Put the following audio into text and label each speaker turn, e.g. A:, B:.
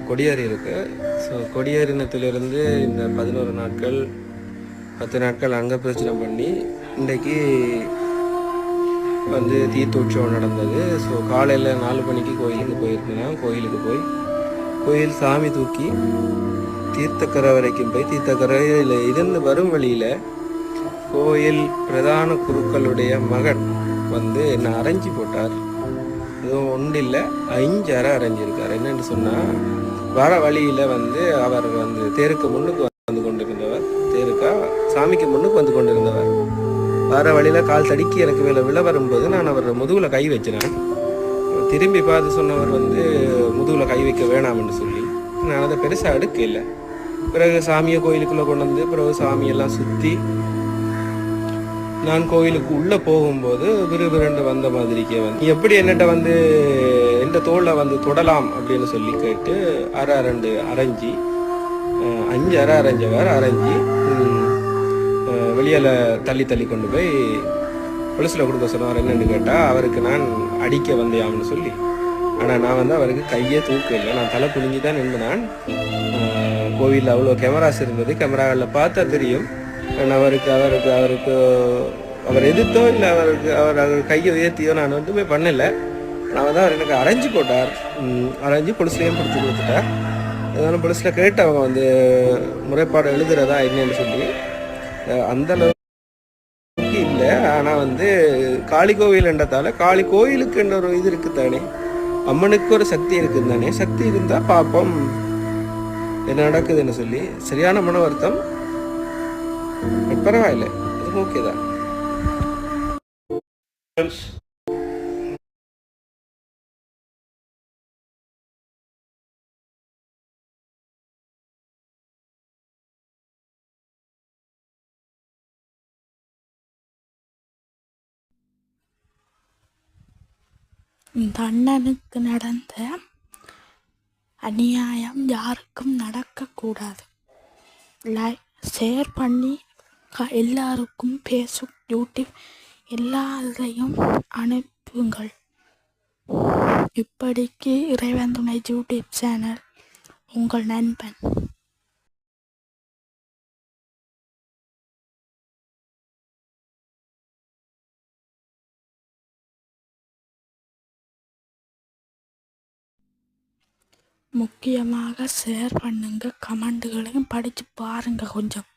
A: கொடியேறி இருக்கு. ஸோ கொடியேறினத்திலிருந்து இந்த 11 நாட்கள் 10 நாட்கள் அங்கே பிரச்சனை பண்ணி இன்றைக்கு வந்து தீர்த்தோற்சவம் நடந்தது. ஸோ காலையில் 4 மணிக்கு கோயிலுக்கு போயிருந்தேன். கோயில் சாமி தூக்கி தீர்த்தக்கரை வரைக்கும் போய் தீர்த்தக்கரையில் இருந்து வரும் வழியில் கோயில் பிரதான குருக்களுடைய மகன் வந்து என்னை அரைஞ்சி போட்டார். எதுவும் ஒன்று இல்லை, 5 அறை அரைஞ்சிருக்கார். என்னென்னு சொன்னால், வர வழியில் வந்து அவர் வந்து தேருக்கு முன்னுக்கு வந்து கொண்டிருந்தவர், தேருக்கா சாமிக்கு முன்னுக்கு வந்து கொண்டிருந்தவர். வர வழியில் கால் தடுக்கி எனக்கு மேலே விழ வரும்போது நான் அவர் முதுகில் கை வச்சினேன். திரும்பி பார்த்து சொன்னவர் வந்து முதுகில் கை வைக்க வேணாம்னு சொல்லி நான் அதை பெருசாக எடுக்க இல்லை. பிறகு சாமியை கோயிலுக்குள்ளே கொண்டு வந்து பிறகு சாமியெல்லாம் சுற்றி நான் கோயிலுக்கு உள்ளே போகும்போது விறுவிரண்டு வந்த மாதிரிக்கே வந்து எப்படி என்னட்ட வந்து எந்த தோளில் வந்து தொடலாம் அப்படின்னு சொல்லி கேட்டு அரை 2 அரைஞ்சி 5 அரை அரைஞ்சவர் அரைஞ்சி வெளியில் தள்ளி கொண்டு போய் பொலிஸில் கொடுக்க சொன்னவர். என்னென்னு கேட்டால் அவருக்கு நான் அடிக்க வந்தேயாம்னு சொல்லி. ஆனால் நான் வந்து அவருக்கு கையே தூக்க இல்லை, நான் தலை குனிஞ்சி தான் நின்று. நான் கோவிலில் அவ்வளோ கேமராஸ் இருந்தது, கேமராவில் பார்த்தா தெரியும். அவருக்கு அவர் எதிர்த்தோ இல்லை அவர் கையை உயர்த்தியோ நான் ஒன்றுமே பண்ணலை. நான் வந்து அவர் எனக்கு அரைஞ்சி போட்டார். அரைஞ்சி பொலிஸ்லேயும் பிடிச்சி கொடுத்துட்டார். அதனால பொலிஸில் கேட்டு அவங்க வந்து முறைப்பாடு எழுதுறதா என்னன்னு சொல்லி அந்த அளவுக்கு இல்லை. ஆனால் வந்து காளி கோவில் என்றதால காளி கோயிலுக்கு என்ற ஒரு இது இருக்குது தானே, அம்மனுக்கு ஒரு சக்தி இருக்குது தானே, சக்தி இருந்தால் பார்ப்போம் என்ன நடக்குதுன்னு சொல்லி. சரியான மன வருத்தம், பரவாயில்லை, இது ஓகே தான்.
B: இந்த அண்ணனுக்கு நடந்த அநியாயம் யாருக்கும் நடக்கக்கூடாது. லைக் ஷேர் பண்ணி எல்லாருக்கும் ஃபேஸ்புக், யூடியூப் எல்லாத்தையும் அனுப்புங்கள். இப்படிக்கு இறைவன் துணை யூடியூப் சேனல் உங்கள் நண்பன். முக்கியமாக ஷேர் பண்ணுங்க, கமெண்ட்டுகளையும் படித்து பாருங்க கொஞ்சம்.